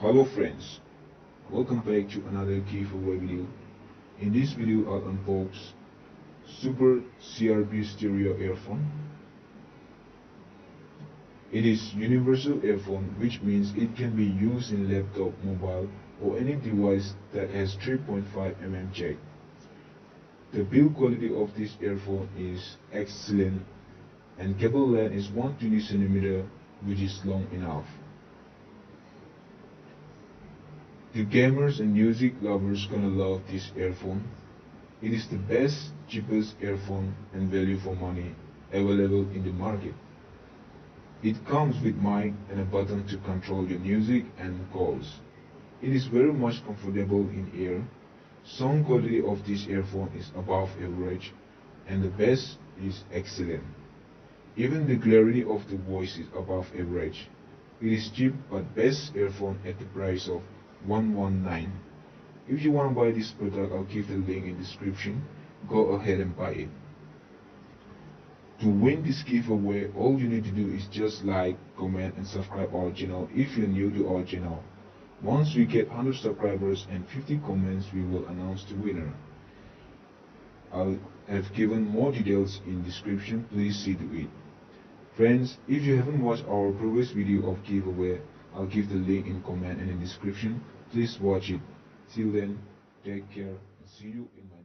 Hello friends, welcome back to another giveaway video. In this video I'll unbox Super CRP Stereo Earphone. It is universal earphone, which means it can be used in laptop, mobile or any device that has 3.5 mm jack. The build quality of this earphone is excellent and cable length is 120 cm, which is long enough. The gamers and music lovers gonna love this earphone. It is the best, cheapest earphone and value for money available in the market. It comes with mic and a button to control your music and calls. It is very much comfortable in ear. Sound quality of this earphone is above average and the bass is excellent. Even the clarity of the voice is above average. It is cheap but best earphone at the price of Rs119. If you want to buy this product, I'll give the link in the description. Go ahead and buy it. To win this giveaway, all you need to do is just like, comment and subscribe our channel if you're new to our channel. Once we get 100 subscribers and 50 comments, we will announce the winner. I'll have given more details in description, please see to it. Friends, if you haven't watched our previous video of giveaway, I'll give the link in comment and in description. Please watch it. Till then, take care and see you in my